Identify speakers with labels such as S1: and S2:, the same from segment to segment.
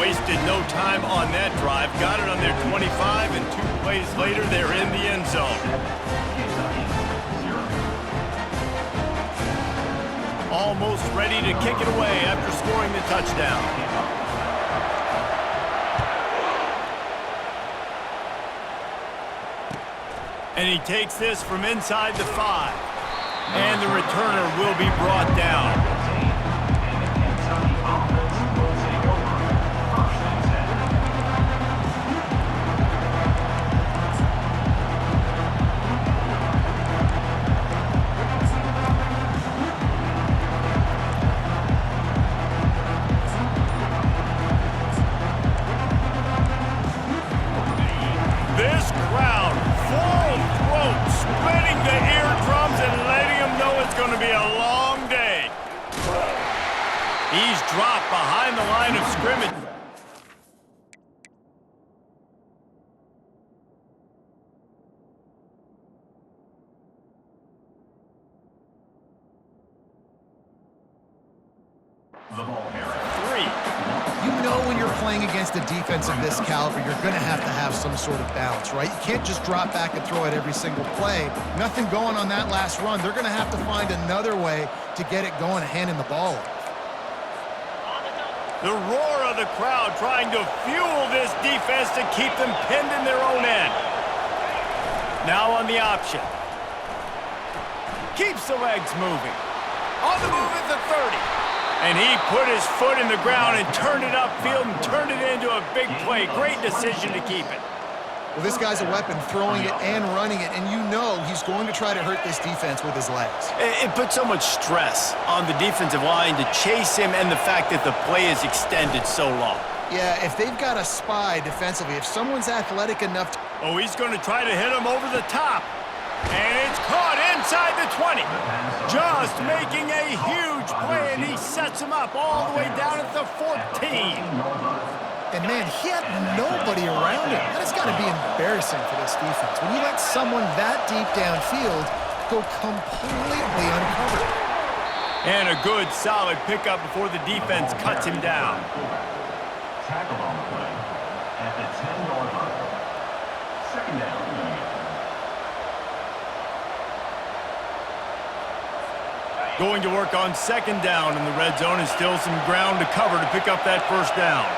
S1: wasted no time on that drive. Got it on their 25, and 2 plays later, they're in the end zone. Almost ready to kick it away after scoring the touchdown. And he takes this from inside the 5. And the returner will be brought down. This crowd, full throat, splitting the eardrums and letting them know it's going to be a long day. He's dropped behind the line of scrimmage.
S2: The ball carrier.
S1: 3.
S3: You know when you're playing against a defense of this caliber, you're going to have some sort of balance, right? You can't just drop back and throw it every single play. Nothing going on that last run. They're going to have to find another way to get it going and handing the ball off.
S1: The roar of the crowd trying to fuel this defense to keep them pinned in their own end. Now on the option. Keeps the legs moving. On the move at the 30. And he put his foot in the ground and turned it upfield and turned it into a big play. Great decision to keep it.
S3: Well, this guy's a weapon, throwing it and running it, and you know he's going to try to hurt this defense with his legs.
S1: It puts so much stress on the defensive line to chase him, and the fact that the play is extended so long.
S3: Yeah, if they've got a spy defensively, if someone's athletic enough to...
S1: Oh, he's going to try to hit him over the top. And it's caught inside the 20. Just making a huge play, and he sets him up all the way down at the 14.
S3: And, man, he had nobody around him. That has got to be embarrassing for this defense. When you let someone that deep downfield go completely uncovered.
S1: And a good, solid pickup before the defense cuts him down.
S2: Tackle on the play at the 10-yard line. Second down.
S1: Going to work on second down in the red zone, and still some ground to cover to pick up that first down.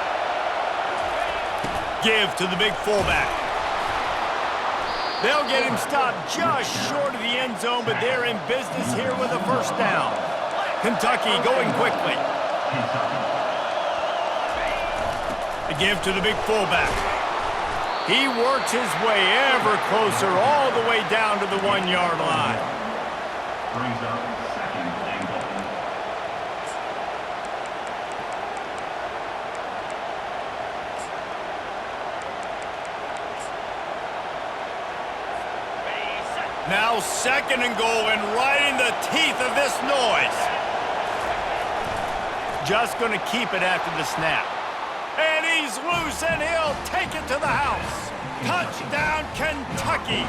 S1: Give to the big fullback. They'll get him stopped just short of the end zone, but they're in business here with a first down. Kentucky going quickly. The give to the big fullback. He works his way ever closer all the way down to the 1-yard line.
S2: Brings up second and goal.
S1: Now second and goal, and right in the teeth of this noise. Just going to keep it after the snap. And he's loose, and he'll take it to the house. Touchdown, Kentucky.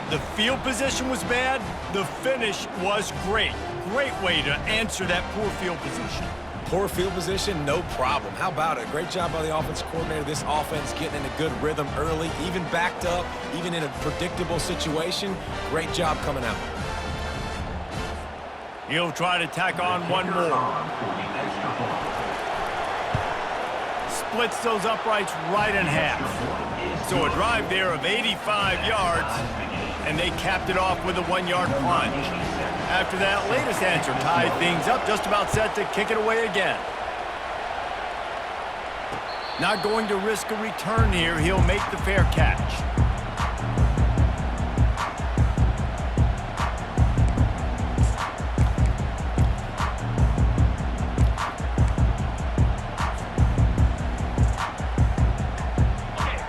S1: The field position was bad. The finish was great. Great way to answer that poor field position.
S4: Poor field position, no problem. How about it? Great job by the offensive coordinator. This offense getting in a good rhythm early, even backed up, even in a predictable situation. Great job coming out.
S1: He'll try to tack on one more. Splits those uprights right in half. So a drive there of 85 yards, and they capped it off with a 1-yard plunge. After that latest answer tied things up, just about set to kick it away again. Not going to risk a return here. He'll make the fair catch.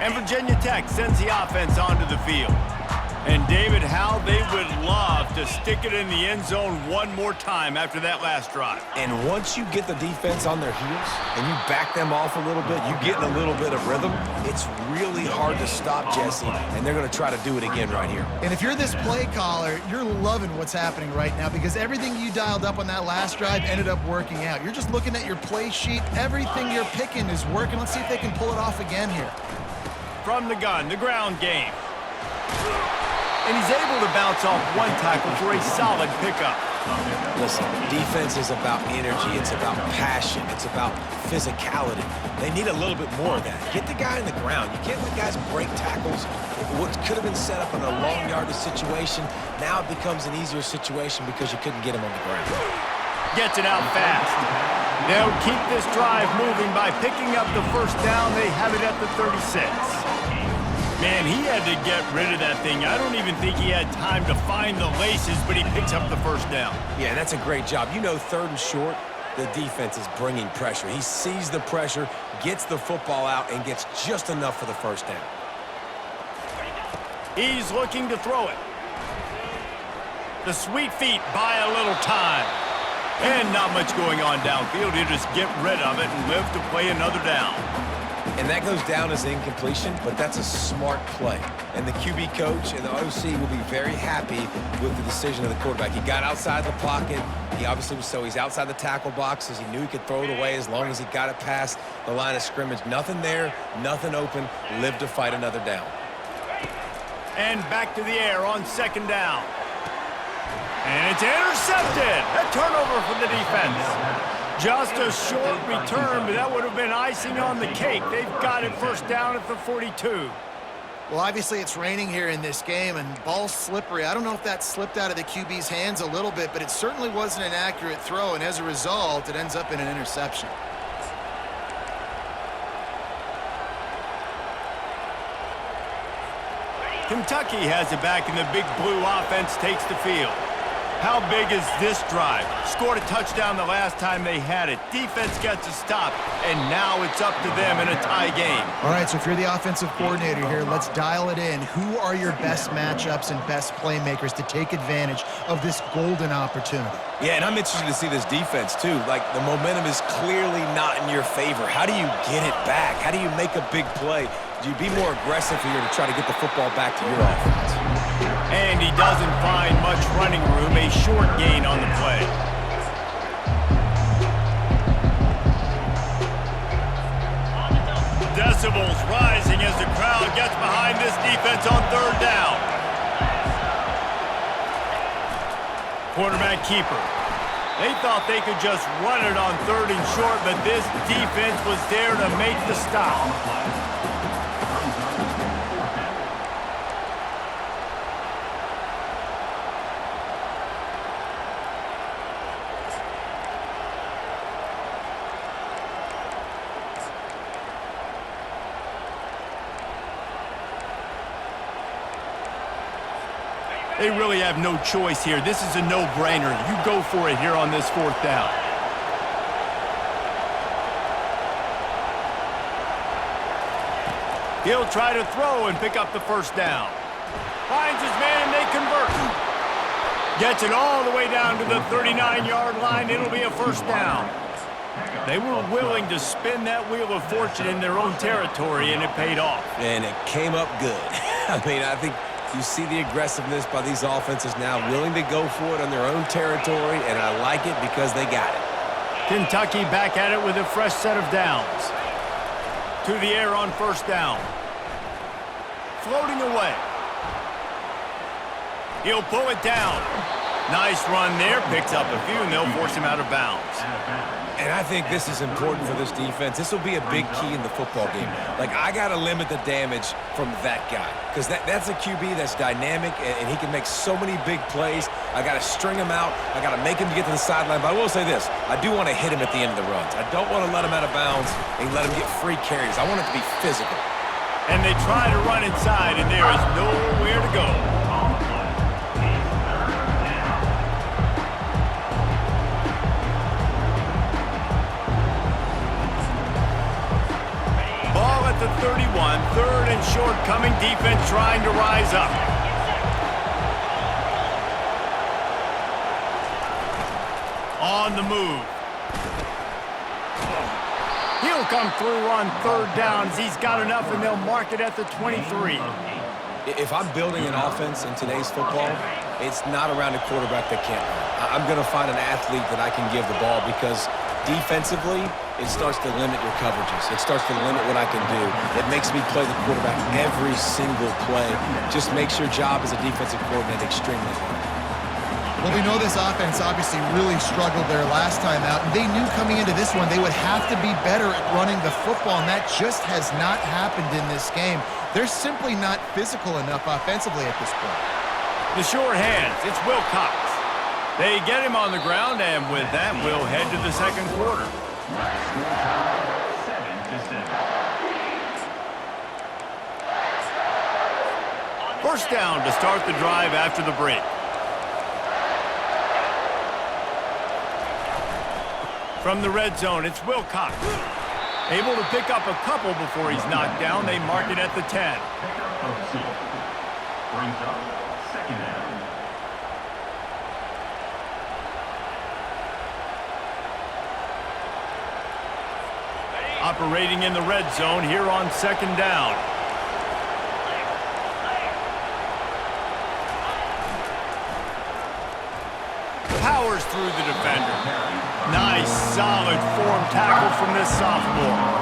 S1: And Virginia Tech sends the offense onto the field. And David, how they would love to stick it in the end zone one more time after that last drive.
S4: And once you get the defense on their heels and you back them off a little bit, you get in a little bit of rhythm, it's really hard to stop, Jesse, and they're going to try to do it again right here.
S3: And if you're this play caller, you're loving what's happening right now because everything you dialed up on that last drive ended up working out. You're just looking at your play sheet. Everything you're picking is working. Let's see if they can pull it off again here.
S1: From the gun, the ground game. And he's able to bounce off one tackle for a solid pickup.
S4: Listen, defense is about energy. It's about passion. It's about physicality. They need a little bit more of that. Get the guy in the ground. You can't let guys break tackles. What could have been set up in a long yardage situation, now it becomes an easier situation because you couldn't get him on the ground.
S1: Gets it out fast. They'll keep this drive moving by picking up the first down. They have it at the 36. Man, he had to get rid of that thing. I don't even think he had time to find the laces, but he picks up the first down.
S4: Yeah, that's a great job. You know, 3rd and short, the defense is bringing pressure. He sees the pressure, gets the football out, and gets just enough for the first down.
S1: He's looking to throw it. The sweet feet buy a little time. And not much going on downfield. He'll just get rid of it and live to play another down.
S4: And that goes down as incompletion, but that's a smart play. And the QB coach and the OC will be very happy with the decision of the quarterback. He got outside the pocket. He obviously was he's outside the tackle boxes. He knew he could throw it away as long as he got it past the line of scrimmage. Nothing there, nothing open. Live to fight another down.
S1: And back to the air on 2nd down. And it's intercepted. A turnover for the defense. Just a short return, but that would have been icing on the cake. They've got it first down at the 42.
S3: Well, obviously it's raining here in this game, and ball's slippery. I don't know if that slipped out of the QB's hands a little bit, but it certainly wasn't an accurate throw, and as a result, it ends up in an interception.
S1: Kentucky has it back, and the big blue offense takes the field. How big is this drive? Scored a touchdown the last time they had it. Defense gets a stop, and now it's up to them in a tie game.
S3: All right, so if you're the offensive coordinator here, let's dial it in. Who are your best matchups and best playmakers to take advantage of this golden opportunity?
S4: Yeah, and I'm interested to see this defense, too. Like, the momentum is clearly not in your favor. How do you get it back? How do you make a big play? Do you be more aggressive here to try to get the football back to your offense?
S1: And he doesn't find much running room, a short gain on the play. Decibels rising as the crowd gets behind this defense on 3rd down. Quarterback keeper. They thought they could just run it on 3rd and short, but this defense was there to make the stop. They really have no choice here. This is a no-brainer. You go for it here on this 4th down. He'll try to throw and pick up the first down. Finds his man and they convert. Gets it all the way down to the 39-yard line. It'll be a first down. They were willing to spin that wheel of fortune in their own territory, and it paid off.
S4: And it came up good. I mean, I think you see the aggressiveness by these offenses now, willing to go for it on their own territory, and I like it because they got it.
S1: Kentucky back at it with a fresh set of downs. To the air on 1st down. Floating away. He'll pull it down. Nice run there. Picks up a few, and they'll force him out of bounds.
S4: And I think this is important for this defense. This will be a big key in the football game. Like, I got to limit the damage from that guy because that's a QB that's dynamic, and he can make so many big plays. I got to string him out. I got to make him get to the sideline. But I will say this. I do want to hit him at the end of the runs. I don't want to let him out of bounds and let him get free carries. I want it to be physical.
S1: And they try to run inside, and there is nowhere to go. Ball at the 31, 3rd and short coming, defense trying to rise up. On the move. He'll come through on third downs. He's got enough, and they'll mark it at the 23.
S4: If I'm building an offense in today's football, it's not around a quarterback that can't run. I'm going to find an athlete that I can give the ball because defensively, it starts to limit your coverages. It starts to limit what I can do. It makes me play the quarterback every single play. Just makes your job as a defensive coordinator extremely hard.
S3: Well, we know this offense obviously really struggled there last time out, and they knew coming into this one they would have to be better at running the football, and that just has not happened in this game. They're simply not physical enough offensively at this point.
S1: The sure hands, it's Wilcox. They get him on the ground, and with that, we'll head to the second quarter.
S2: 7-7.
S1: First down to start the drive after the break. From the red zone, it's Wilcox. Able to pick up a couple before he's knocked down. They mark it at the 10.
S2: Pickup of 6. Brings up second down.
S1: Operating in the red zone here on second down. Powers through the defender. Nice, solid form tackle from this sophomore.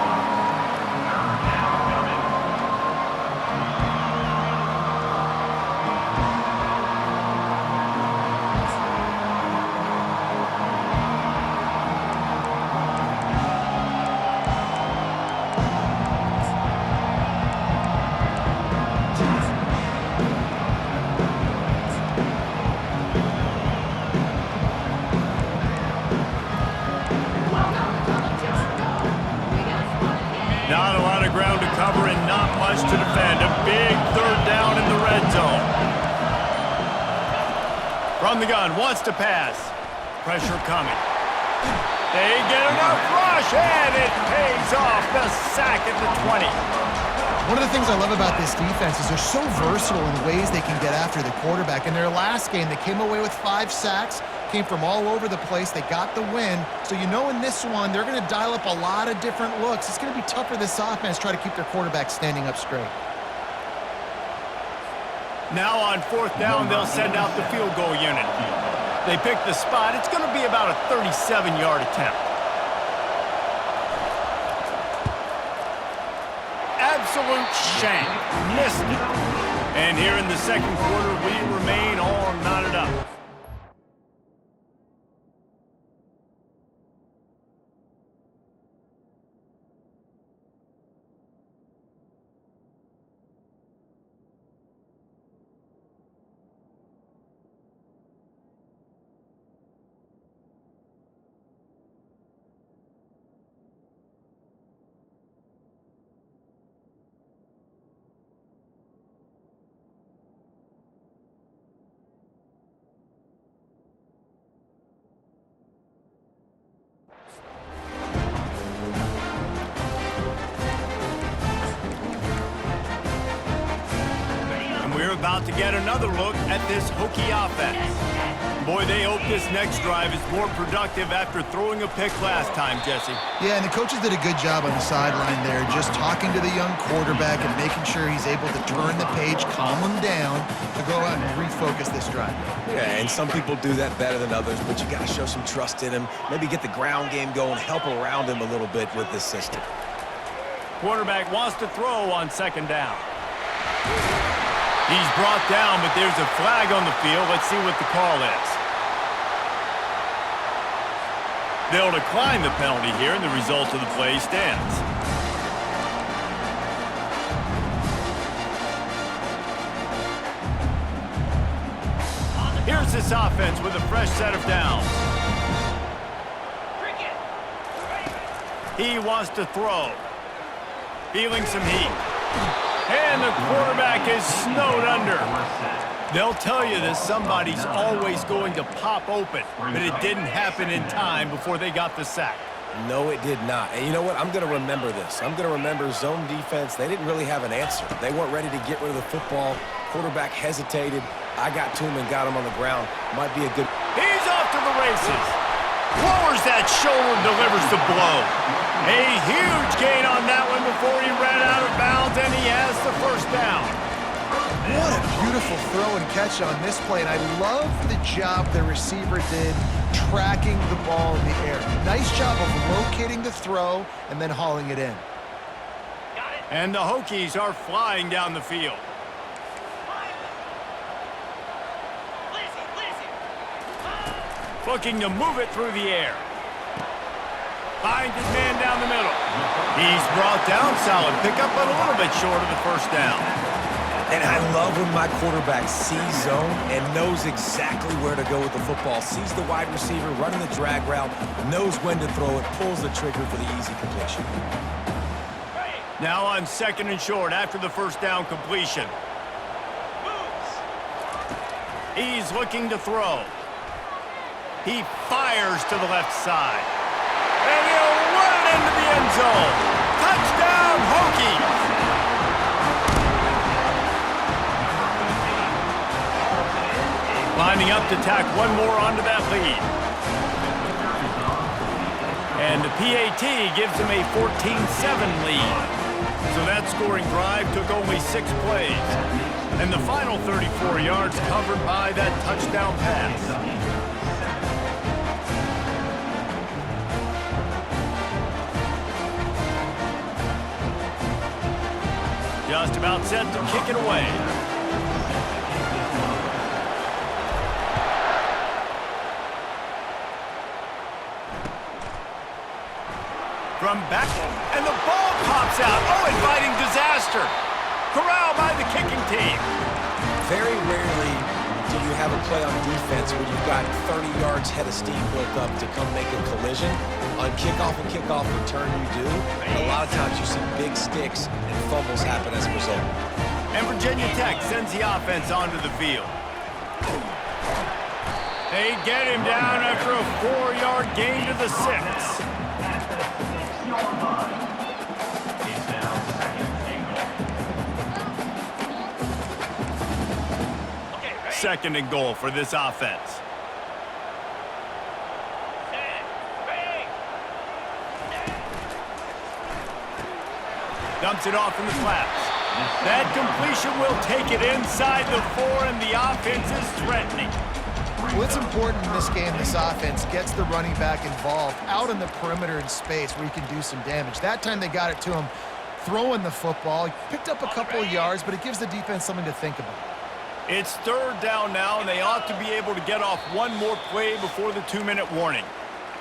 S1: Not a lot of ground to cover and not much to defend. A big third down in the red zone. From the gun, wants to pass. Pressure coming. They get enough rush, and it pays off. The sack at the 20.
S3: One of the things I love about this defense is they're so versatile in ways they can get after the quarterback. In their last game, they came away with 5 sacks, came from all over the place. They got the win. So you know in this one, they're going to dial up a lot of different looks. It's going to be tough for this offense to try to keep their quarterback standing up straight.
S1: Now on fourth down, they'll send out the field goal unit. They pick the spot. It's going to be about a 37-yard attempt. Absolute shank. Missed it. And here in the second quarter, we remain all knotted up. We're about to get another look at this Hokie offense. Boy, they hope this next drive is more productive after throwing a pick last time, Jesse.
S3: Yeah, and the coaches did a good job on the sideline there, just talking to the young quarterback and making sure he's able to turn the page, calm him down, to go out and refocus this drive.
S4: Yeah, and some people do that better than others, but you got to show some trust in him, maybe get the ground game going, help around him a little bit with this system.
S1: Quarterback wants to throw on second down. He's brought down, but there's a flag on the field. Let's see what the call is. They'll decline the penalty here, and the result of the play stands. Here's this offense with a fresh set of downs. He wants to throw. Feeling some heat. And the quarterback is snowed under. They'll tell you that somebody's always going to pop open, but it didn't happen in time before they got the sack.
S4: No, it did not. And you know what? I'm going to remember this. I'm going to remember zone defense. They didn't really have an answer. They weren't ready to get rid of the football. Quarterback hesitated. I got to him and got him on the ground. Might be a good...
S1: He's off to the races. Lowers that shoulder and delivers the blow. A huge gain on that one before he ran out of bounds, and he has the first down.
S3: What a beautiful throw and catch on this play, and I love the job the receiver did tracking the ball in the air. Nice job of locating the throw and then hauling it in.
S1: And the Hokies are flying down the field. Looking to move it through the air. Finds his man down the middle. He's brought down, solid pickup, but a little bit short of the first down.
S4: And I love when my quarterback sees zone and knows exactly where to go with the football. Sees the wide receiver running the drag route, knows when to throw it, pulls the trigger for the easy completion.
S1: Now on second and short after the first down completion. He's looking to throw. He fires to the left side. And he'll run it into the end zone. Touchdown, Hokies! Lining up to tack one more onto that lead. And the PAT gives him a 14-7 lead. So that scoring drive took only 6 plays. And the final 34 yards covered by that touchdown pass. Just about set to kick it away. From back, and the ball pops out. Oh, inviting disaster. Corral by the kicking team.
S4: Very rarely do you have a play on defense where you've got 30 yards head of steam built up to come make a collision. On kickoff and kickoff return you do. And a lot of times you see big sticks and fumbles happen as a result.
S1: And Virginia Tech sends the offense onto the field. They get him down after a 4-yard gain to the 6. Second and goal for this offense. Dumps it off in the flats. That completion will take it inside the 4, and the offense is threatening.
S3: Well, it's important in this game, this offense gets the running back involved out in the perimeter in space where he can do some damage. That time they got it to him throwing the football. He picked up a couple of yards, but it gives the defense something to think about.
S1: It's third down now, and they ought to be able to get off one more play before the 2-minute warning.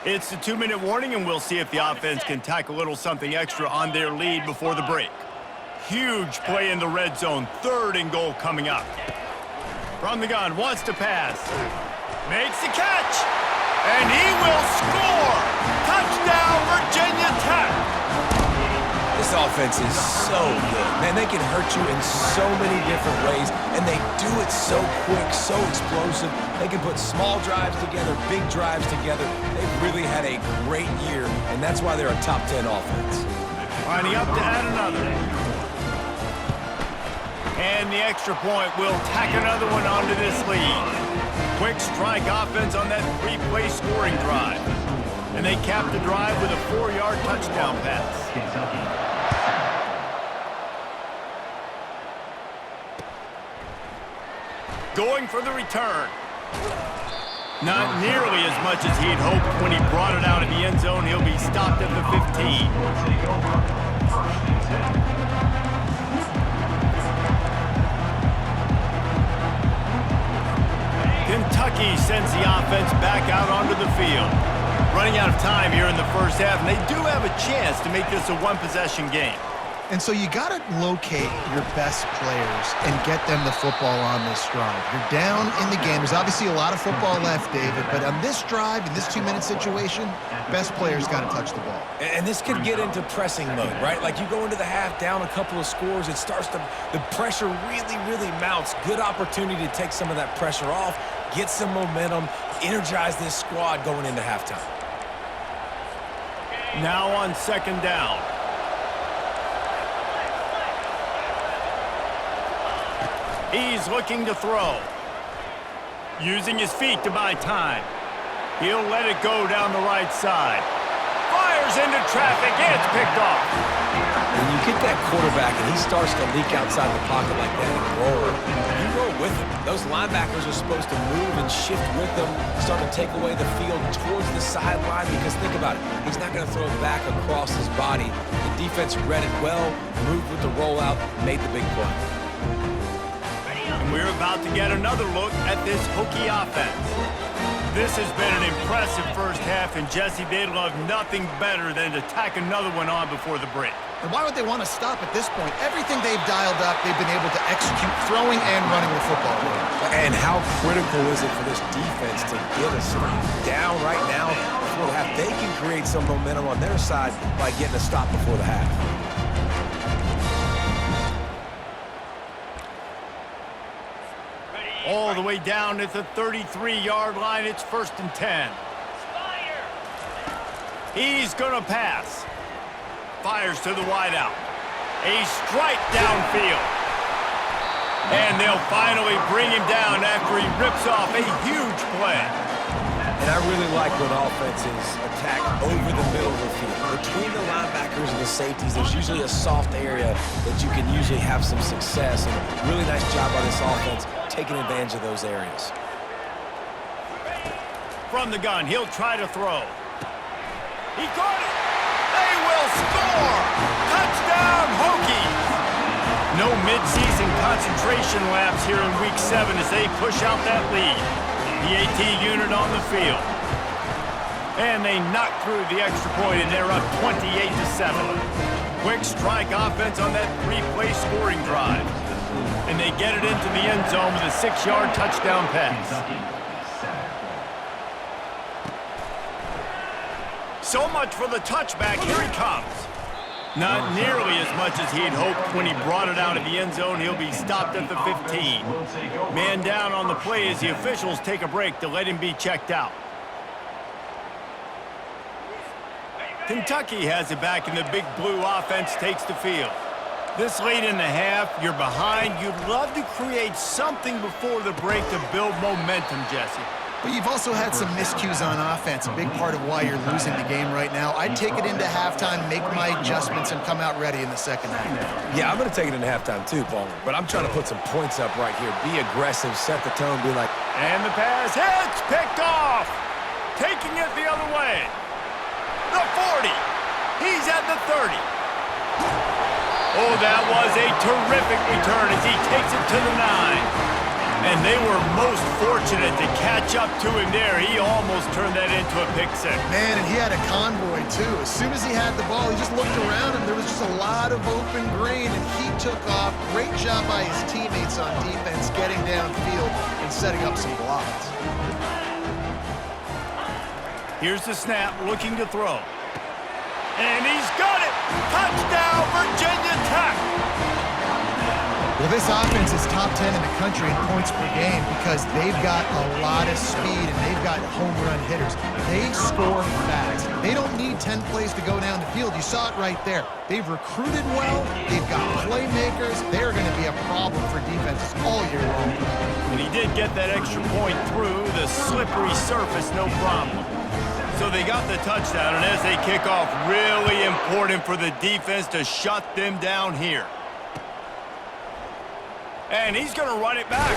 S1: It's the 2-minute warning, and we'll see if the offense can tack a little something extra on their lead before the break. Huge play in the red zone. Third and goal coming up. From the gun, wants to pass. Makes the catch. And he will score. Touchdown, Virginia Tech.
S4: This offense is so good. Man, they can hurt you in so many different ways, and they do it so quick, so explosive. They can put small drives together, big drives together. They've really had a great year, and that's why they're a top 10 offense.
S1: Lining up to add another. And the extra point will tack another one onto this lead. Quick strike offense on that 3-play scoring drive. And they cap the drive with a 4-yard touchdown pass. Going for the return. Not nearly as much as he'd hoped when he brought it out in the end zone. He'll be stopped at the 15. Kentucky sends the offense back out onto the field. Running out of time here in the first half, and they do have a chance to make this a one-possession game.
S3: And so you got to locate your best players and get them the football on this drive. You're down in the game. There's obviously a lot of football left, David, but on this drive, in this 2-minute situation, best players got to touch the ball.
S4: And this could get into pressing mode, right? Like you go into the half down a couple of scores, it starts to, the pressure really mounts. Good opportunity to take some of that pressure off, get some momentum, energize this squad going into halftime.
S1: Now on second down. He's looking to throw. Using his feet to buy time. He'll let it go down the right side. Fires into traffic, and it's picked off.
S4: When you get that quarterback and he starts to leak outside the pocket like that and roll, you roll with him. Those linebackers are supposed to move and shift with him, start to take away the field towards the sideline, because think about it, he's not going to throw it back across his body. The defense read it well, moved with the rollout, made the big play.
S1: And we're about to get another look at this Hokie offense. This has been an impressive first half, and Jesse, they'd love nothing better than to tack another one on before the break.
S3: And why would they want to stop at this point? Everything they've dialed up, they've been able to execute throwing and running the football.
S4: And how critical is it for this defense to get a stop down right now before the half? They can create some momentum on their side by getting a stop before the half.
S1: All the way down at the 33-yard line, it's 1st and 10. He's gonna pass. Fires to the wideout. A strike downfield. And they'll finally bring him down after he rips off a huge play.
S4: And I really like when offenses attack over the middle of the field. Between the linebackers and the safeties, there's usually a soft area that you can usually have some success. And really nice job by this offense taking advantage of those areas.
S1: From the gun, he'll try to throw. He caught it. They will score. Touchdown, Hokies. No midseason concentration laps here in Week 7 as they push out that lead. The AT unit on the field. And they knock through the extra point, and they're up 28-7. Quick strike offense on that 3-play scoring drive. And they get it into the end zone with a 6-yard touchdown pass. So much for the touchback. Here he comes. Not nearly as much as he'd hoped when he brought it out of the end zone. He'll be stopped at the 15. Man down on the play as the officials take a break to let him be checked out. Kentucky has it back, and the Big Blue offense takes the field. This late in the half, you're behind. You'd love to create something before the break to build momentum, Jesse.
S3: But you've also had some miscues on offense, a big part of why you're losing the game right now. I'd take it into halftime, make my adjustments, and come out ready in the second half.
S4: Yeah, I'm going to take it into halftime too, Paul. But I'm trying to put some points up right here. Be aggressive, set the tone, be like...
S1: And the pass hits, picked off. Taking it the other way. The 40. He's at the 30. Oh, that was a terrific return as he takes it to the 9. And they were most fortunate to catch up to him there. He almost turned that into a pick six.
S3: Man, and he had a convoy, too. As soon as he had the ball, he just looked around, and there was just a lot of open green, and he took off. Great job by his teammates on defense, getting downfield and setting up some blocks.
S1: Here's the snap, looking to throw. And he's got it! Touchdown, Virginia Tech!
S3: Well, this offense is top 10 in the country in points per game because they've got a lot of speed and they've got home run hitters. They score fast. They don't need 10 plays to go down the field. You saw it right there. They've recruited well. They've got playmakers. They're going to be a problem for defenses all year long.
S1: And he did get that extra point through the slippery surface, no problem. So they got the touchdown, and as they kick off, really important for the defense to shut them down here. And he's going to run it back.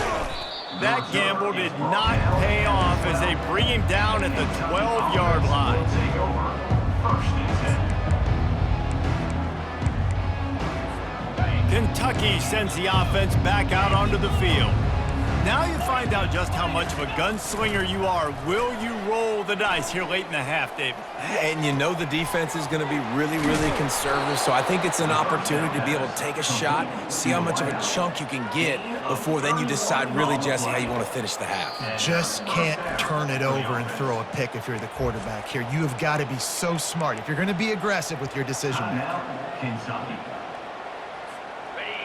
S1: That gamble did not pay off as they bring him down at the 12-yard line. Kentucky sends the offense back out onto the field. Now you find out just how much of a gunslinger you are. Will you roll the dice here late in the half, David?
S4: And you know the defense is going to be really, really conservative, so I think it's an opportunity to be able to take a shot, see how much of a chunk you can get before then you decide really, Jesse, how you want to finish the half.
S3: Just can't turn it over and throw a pick if you're the quarterback here. You have got to be so smart if you're going to be aggressive with your decision.
S2: Kentucky.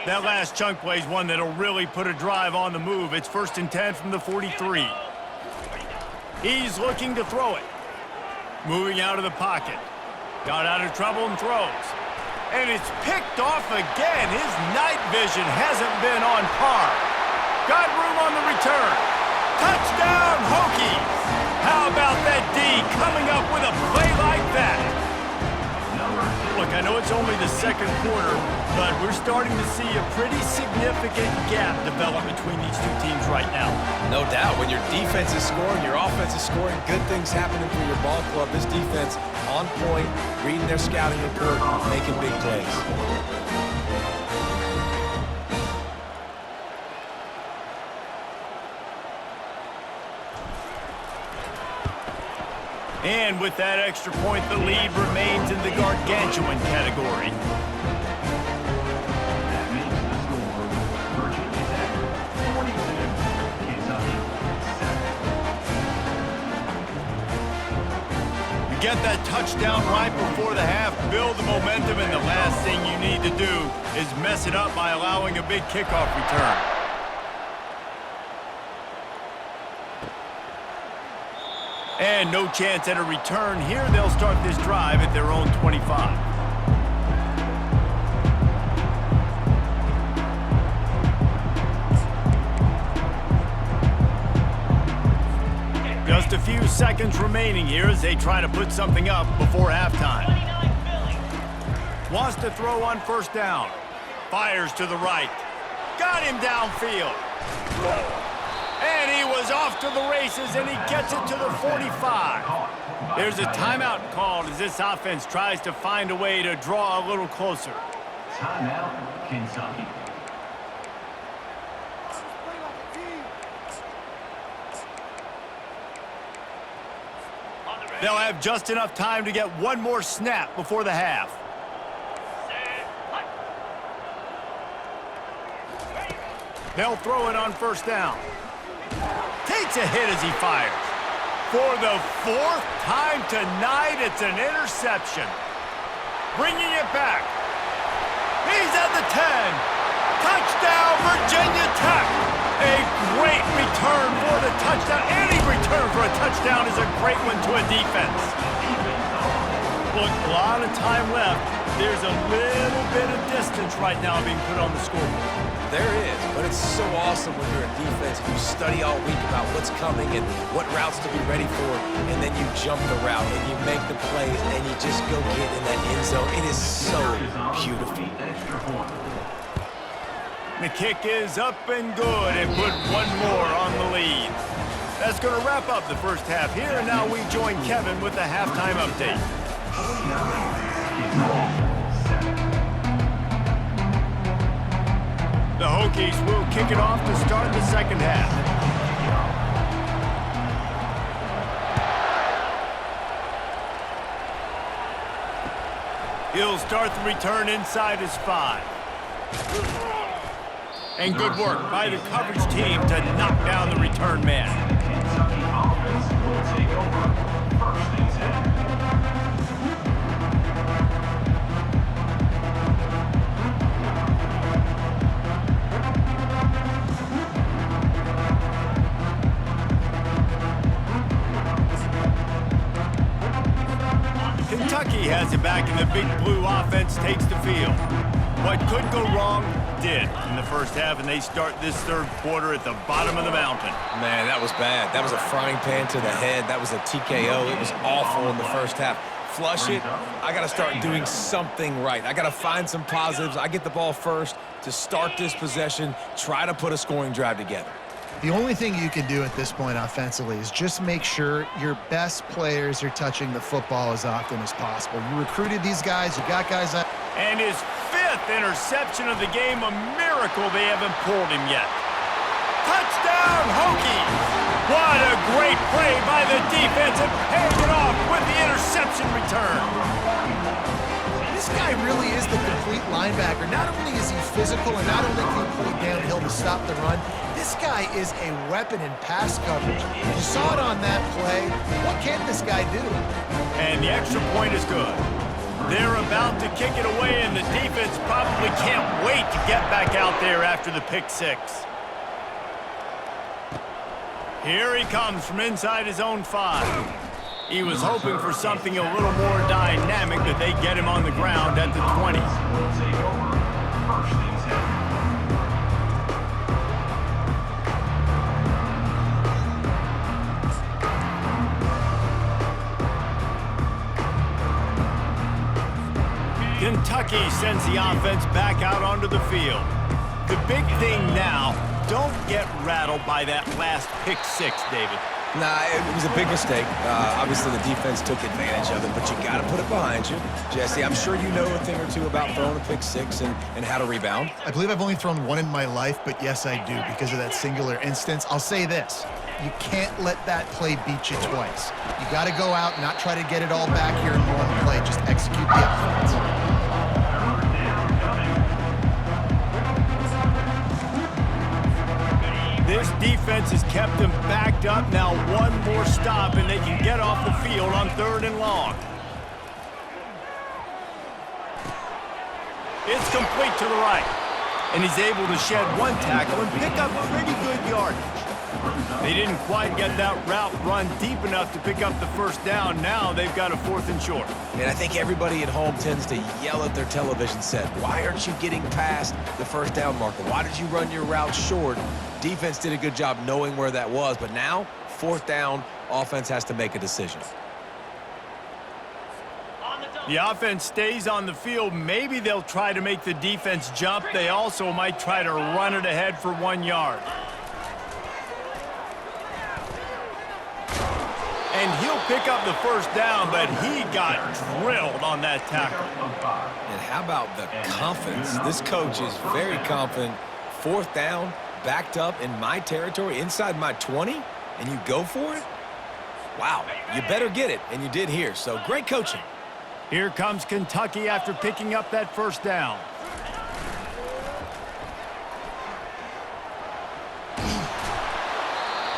S1: That last chunk play is one that'll really put a drive on the move. It's 1st and 10 from the 43. He's looking to throw it. Moving out of the pocket. Got out of trouble and throws. And it's picked off again. His night vision hasn't been on par. Got room on the return. Touchdown, Hokies! How about that D coming up with a play like that? Look, I know it's only the second quarter, but we're starting to see a pretty significant gap develop between these two teams right now.
S4: No doubt. When your defense is scoring, your offense is scoring, good things happening for your ball club. This defense on point, reading their scouting report, making big plays.
S1: And with that extra point, the lead remains in the gargantuan category.
S2: That makes the score Virginia Tech 42, Kentucky 7.
S1: You get that touchdown right before the half, build the momentum, and the last thing you need to do is mess it up by allowing a big kickoff return. And no chance at a return here. They'll start this drive at their own 25. Just a few seconds remaining here as they try to put something up before halftime. Wants to throw on first down. Fires to the right. Got him downfield. And he was off to the races, and he gets it to the 45. There's a timeout called as this offense tries to find a way to draw a little closer.
S2: Timeout, Kentucky.
S1: They'll have just enough time to get one more snap before the half. They'll throw it on first down. Takes a hit as he fires. For the fourth time tonight, it's an interception. Bringing it back. He's at the 10. Touchdown, Virginia Tech. A great return for the touchdown. Any return for a touchdown is a great one to a defense. Look, a lot of time left. There's a little bit of distance right now being put on the scoreboard.
S4: There is, but it's so awesome when you're a defense and you study all week about what's coming and what routes to be ready for, and then you jump the route and you make the plays and you just go get in that end zone. It is so beautiful.
S1: The kick is up and good and put one more on the lead. That's going to wrap up the first half here, and now we join Kevin with the halftime update. The Hokies will kick it off to start the second half. He'll start the return inside his 5. And good work by the coverage team to knock down the return man.
S2: Kentucky offense will take over first and 10.
S1: Kentucky has it back, and the big blue offense takes the field. What could go wrong did in the first half, and they start this third quarter at the bottom of the mountain.
S4: Man, that was bad. That was a frying pan to the head. That was a TKO. It was awful in the first half. Flush it. I got to start doing something right. I got to find some positives. I get the ball first to start this possession, try to put a scoring drive together.
S3: The only thing you can do at this point offensively is just make sure your best players are touching the football as often as possible. You recruited these guys, you got guys out.
S1: And his 5th interception of the game, a miracle they haven't pulled him yet. Touchdown, Hokies! What a great play by the defense and paying it off with the interception return.
S3: This guy really is the complete linebacker. Not only is he physical and not only can he play downhill to stop the run, this guy is a weapon in pass coverage. You saw it on that play. What can this guy do?
S1: And the extra point is good. They're about to kick it away, and the defense probably can't wait to get back out there after the pick 6. Here he comes from inside his own 5. He was hoping for something a little more dynamic, but they get him on the ground at the 20.
S2: Will take over first and 10.
S1: Kentucky sends the offense back out onto the field. The big thing now, don't get rattled by that last pick six, David.
S4: Nah, it was a big mistake. Obviously, the defense took advantage of it, but you got to put it behind you. Jesse, I'm sure you know a thing or two about throwing a pick six and how to rebound.
S3: I believe I've only thrown one in my life, but yes, I do because of that singular instance. I'll say this. You can't let that play beat you twice. You got to go out and not try to get it all back here in one play. Just execute the offense.
S1: This defense has kept them backed up. Now one more stop, and they can get off the field on 3rd and long. It's complete to the right, and he's able to shed one tackle and pick up pretty good yardage. They didn't quite get that route run deep enough to pick up the first down. Now they've got a 4th and short.
S4: And I think everybody at home tends to yell at their television set, why aren't you getting past the first down marker? Why did you run your route short? Defense did a good job knowing where that was, but now, 4th down, offense has to make a decision.
S1: The offense stays on the field. Maybe they'll try to make the defense jump. They also might try to run it ahead for 1 yard. And he'll pick up the first down, but he got drilled on that tackle.
S4: And how about the confidence? This coach is very confident. 4th down, backed up in my territory, inside my 20, and you go for it? Wow, you better get it, and you did here, so great coaching.
S1: Here comes Kentucky after picking up that first down.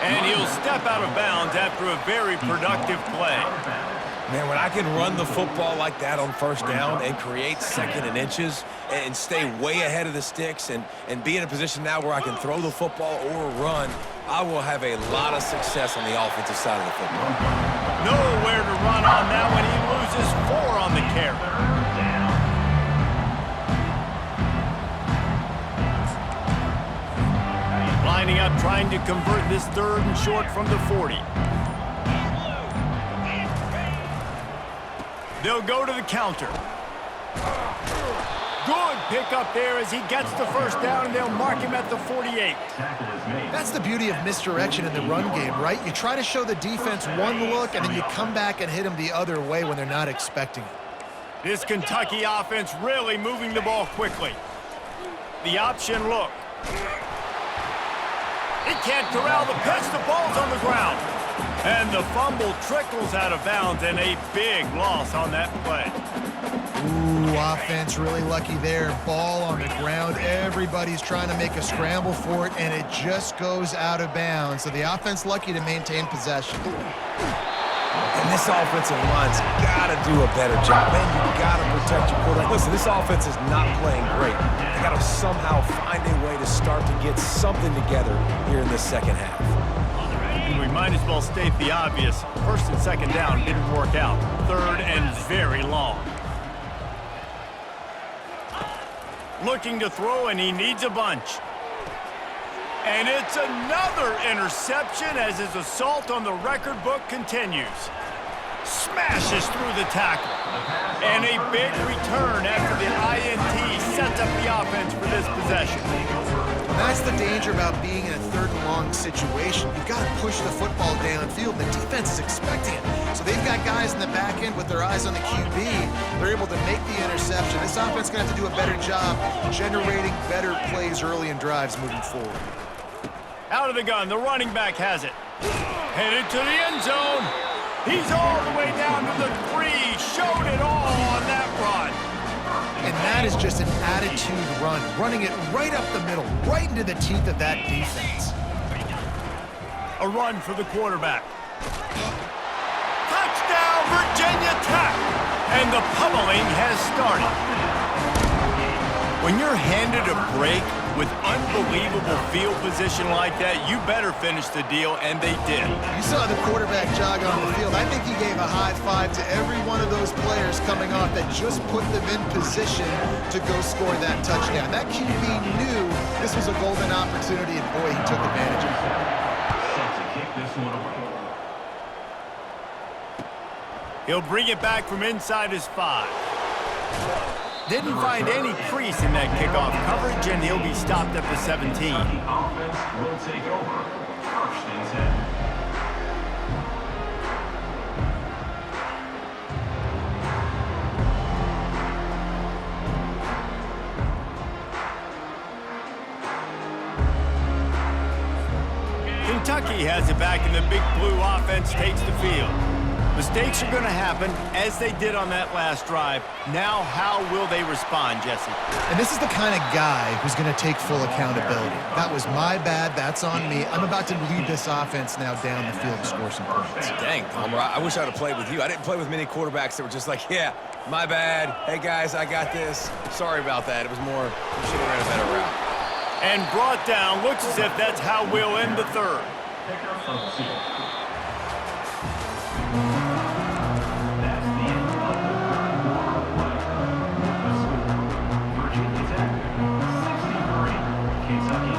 S1: And he'll step out of bounds after a very productive play.
S4: Man, when I can run the football like that on first down and create 2nd and inches and stay way ahead of the sticks and be in a position now where I can throw the football or run, I will have a lot of success on the offensive side of the football.
S1: Nowhere to run on that one. He loses 4 on the carry. Lining up, trying to convert this 3rd and short from the 40. They'll go to the counter. Good pickup there as he gets the first down, and they'll mark him at the 48.
S3: That's the beauty of misdirection in the run game, right? You try to show the defense one look, and then you come back and hit them the other way when they're not expecting it.
S1: This Kentucky offense really moving the ball quickly. The option look. He can't corral the pitch. The ball's on the ground. And the fumble trickles out of bounds, and a big loss on that play.
S3: Ooh, offense really lucky there. Ball on the ground. Everybody's trying to make a scramble for it, and it just goes out of bounds. So the offense lucky to maintain possession.
S4: And this offensive line's got to do a better job. Man, you got to protect your quarterback. Listen, this offense is not playing great. They got to somehow find a way to start to get something together here in this second half.
S1: And we might as well state the obvious. 1st and 2nd down didn't work out. 3rd and very long. Looking to throw, and he needs a bunch. And it's another interception as his assault on the record book continues. Smashes through the tackle. And a big return after the INT sets up the offense for this possession.
S3: And that's the danger about being in a 3rd and long situation. You've got to push the football downfield, and the defense is expecting it. So they've got guys in the back end with their eyes on the QB. They're able to make the interception. This offense is going to have to do a better job generating better plays early in drives moving forward.
S1: Out of the gun, the running back has it. Headed to the end zone. He's all the way down to the 3. Showed it all on that run.
S3: And that is just an attitude run, running it right up the middle, right into the teeth of that defense.
S1: A run for the quarterback. Touchdown, Virginia Tech! And the pummeling has started. When you're handed a break with unbelievable field position like that, you better finish the deal, and they did.
S3: You saw the quarterback jog on the field. I think he gave a high five to every one of those players coming off that just put them in position to go score that touchdown. That QB knew this was a golden opportunity, and boy, he took advantage of it.
S2: Set to kick this one away.
S1: He'll bring it back from inside his 5. Didn't find any crease in that kickoff coverage, and he'll be stopped at the 17.
S2: The offense will take over. First and 10.
S1: Kentucky has it back, and the Big Blue offense takes the field. Mistakes are going to happen, as they did on that last drive. Now, how will they respond, Jesse?
S3: And this is the kind of guy who's going to take full accountability. That was my bad. That's on me. I'm about to lead this offense now down the field to score some points.
S4: Dang, Palmer, I wish I would have played with you. I didn't play with many quarterbacks that were just like, yeah, my bad. Hey, guys, I got this. Sorry about that. It was more, we should have ran a better route.
S1: And brought down. Looks as if that's how we'll end the third.
S2: Pickup of 6. That's the end of the third quarter play. The score, Virginia Tech 63, Kentucky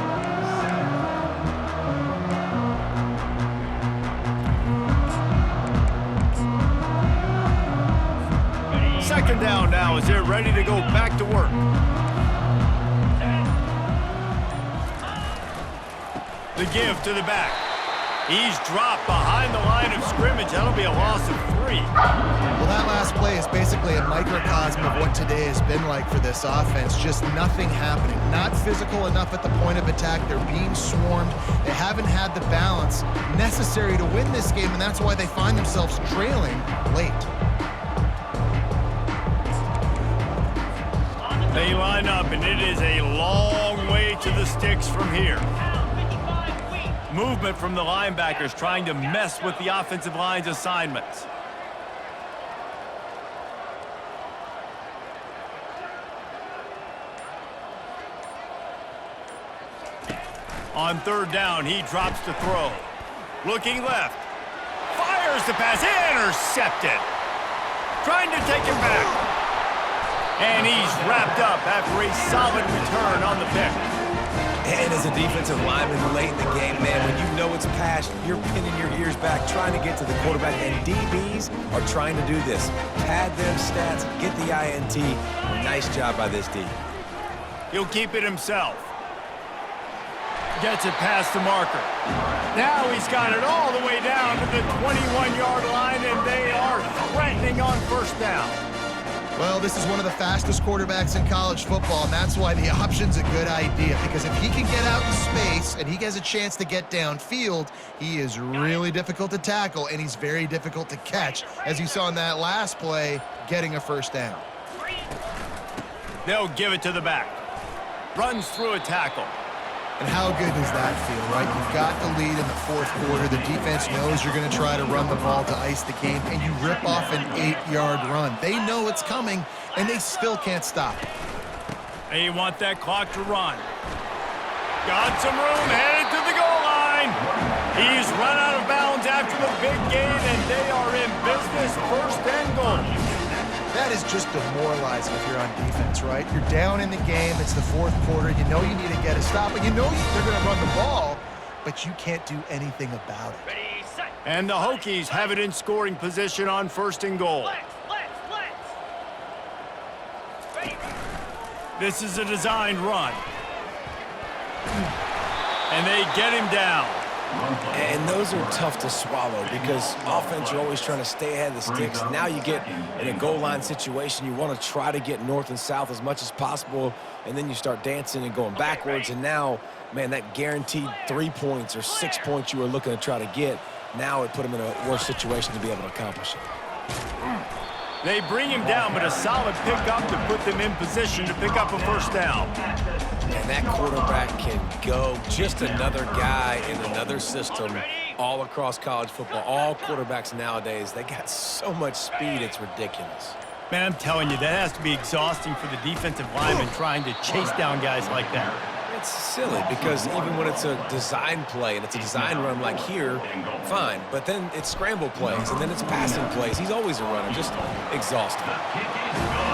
S2: 7.
S1: Second down now as they're ready to go back to work. The give to the back. He's dropped behind the line of scrimmage. That'll be a loss of 3.
S3: Well, that last play is basically a microcosm of what today has been like for this offense. Just nothing happening. Not physical enough at the point of attack. They're being swarmed. They haven't had the balance necessary to win this game, and that's why they find themselves trailing late.
S1: They line up, and it is a long way to the sticks from here. Movement from the linebackers trying to mess with the offensive line's assignments. On third down, he drops to throw. Looking left. Fires the pass. Intercepted. Trying to take him back. And he's wrapped up after a solid return on the pick.
S4: And as a defensive lineman late in the game, man, when you know it's past, you're pinning your ears back, trying to get to the quarterback, and DBs are trying to do this. Pad them stats, get the INT. Nice job by this D.
S1: He'll keep it himself. Gets it past the marker. Now he's got it all the way down to the 21-yard line, and they are threatening on first down.
S3: Well, this is one of the fastest quarterbacks in college football, and that's why the option's a good idea, because if he can get out in space and he has a chance to get downfield, he is really difficult to tackle, and he's very difficult to catch, as you saw in that last play, getting a first down.
S1: They'll give it to the back. Runs through a tackle.
S3: And how good does that feel, right? You've got the lead in the fourth quarter. The defense knows you're going to try to run the ball to ice the game, and you rip off an 8-yard run. They know it's coming, and they still can't stop it.
S1: They want that clock to run. Got some room, headed to the goal line. He's run out of bounds after the big gain, and they are in business, first and goal.
S3: That is just demoralizing if you're on defense, right? You're down in the game. It's the fourth quarter. You know you need to get a stop, and you know they're going to run the ball, but you can't do anything about it.
S1: And the Hokies have it in scoring position on first and goal. This is a designed run. And they get him down.
S4: And those are tough to swallow because offense, you're always trying to stay ahead of the sticks. Now you get in a goal line situation, you want to try to get north and south as much as possible, and then you start dancing and going backwards. And now, man, that guaranteed 3 points or 6 points you were looking to try to get, now it put them in a worse situation to be able to accomplish it.
S1: They bring him down, but a solid pickup to put them in position to pick up a first down.
S4: And that quarterback can go. Just another guy in another system all across college football. All quarterbacks nowadays, they got so much speed, it's ridiculous.
S1: Man, I'm telling you, that has to be exhausting for the defensive lineman trying to chase down guys like that.
S4: It's silly because even when it's a design play and it's a design run like here, fine. But then it's scramble plays and then it's passing plays. He's always a runner, just exhausting.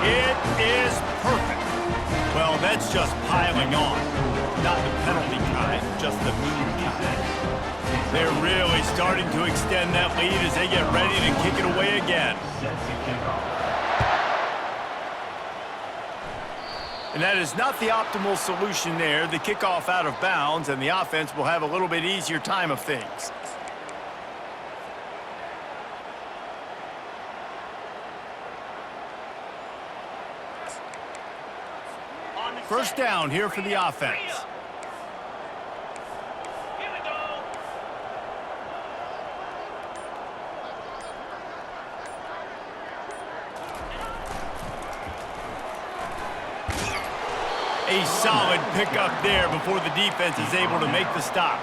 S1: It is perfect. Well, that's just piling on. Not the penalty kind, just the mean kind. They're really starting to extend that lead as they get ready to kick it away again. And that is not the optimal solution there. The kickoff out of bounds, and the offense will have a little bit easier time of things. First down here for the offense. A solid pickup there before the defense is able to make the stop.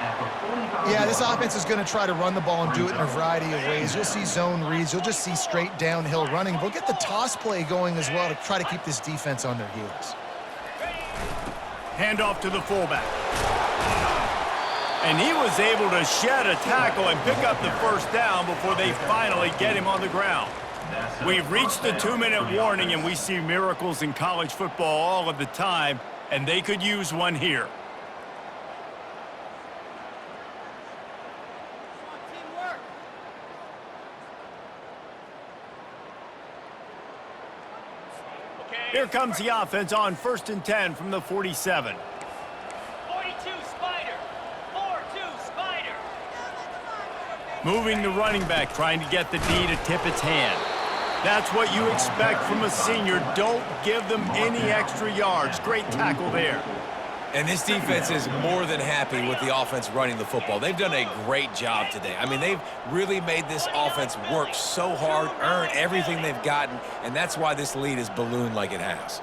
S3: Yeah, this offense is going to try to run the ball and do it in a variety of ways. You'll see zone reads. You'll just see straight downhill running. We'll get the toss play going as well to try to keep this defense on their heels.
S1: Handoff to the fullback. And he was able to shed a tackle and pick up the first down before they finally get him on the ground. We've reached the 2-minute warning, and we see miracles in college football all of the time, and they could use one here. Here comes the offense on 1st and 10 from the 47.
S5: 42 Spider. 4-2 Spider.
S1: Moving the running back, trying to get the D to tip its hand. That's what you expect from a senior. Don't give them any extra yards. Great tackle there.
S4: And this defense is more than happy with the offense running the football. They've done a great job today. I mean, they've really made this offense work so hard, earn everything they've gotten, and that's why this lead is ballooned like it has.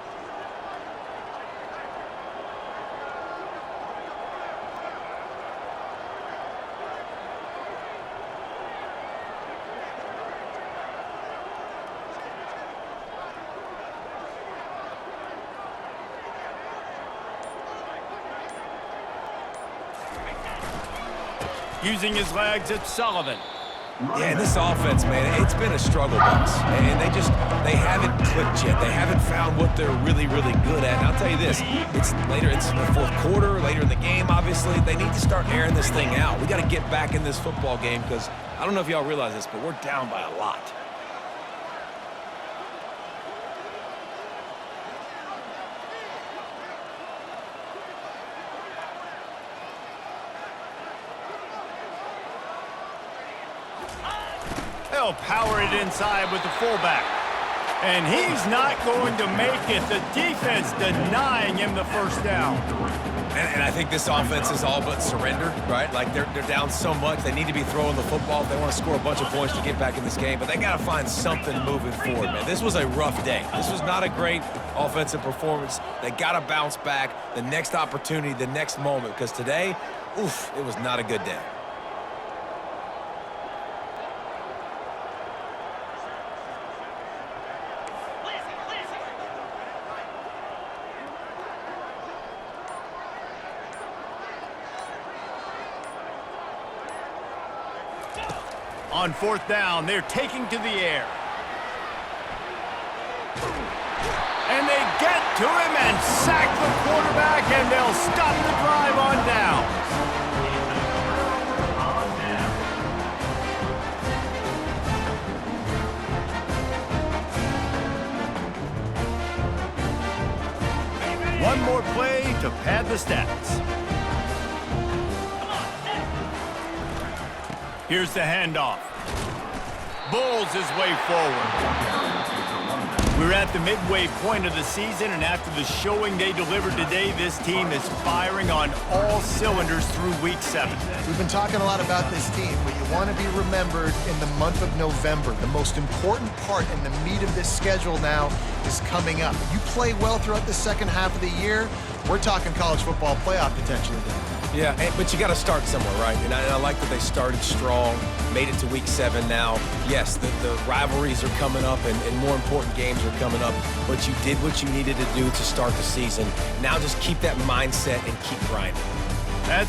S1: Using his legs, it's Sullivan.
S4: Yeah, and this offense, man, it's been a struggle bus. And they haven't clicked yet. They haven't found what they're really, really good at. And I'll tell you this, it's the fourth quarter, later in the game, obviously. They need to start airing this thing out. We got to get back in this football game because I don't know if y'all realize this, but we're down by a lot.
S1: They'll power it inside with the fullback. And he's not going to make it. The defense denying him the first down.
S4: And I think this offense is all but surrendered, right? Like, they're down so much. They need to be throwing the football if they want to score a bunch of points to get back in this game. But they got to find something moving forward, man. This was a rough day. This was not a great offensive performance. They got to bounce back the next opportunity, the next moment. Because today, oof, it was not a good day.
S1: On 4th down, they're taking to the air. And they get to him and sack the quarterback, and they'll stop the drive on down. One more play to pad the stats. Here's the handoff. Bulls his way forward. We're at the midway point of the season, and after the showing they delivered today, this team is firing on all cylinders through week 7.
S3: We've been talking a lot about this team, but you want to be remembered in the month of November. The most important part and the meat of this schedule now is coming up. If you play well throughout the second half of the year, we're talking college football playoff potential again.
S4: Yeah, but you got to start somewhere, right? And I like that they started strong, made it to week 7 now. Yes, the rivalries are coming up and more important games are coming up, but you did what you needed to do to start the season. Now just keep that mindset and keep grinding.
S1: That's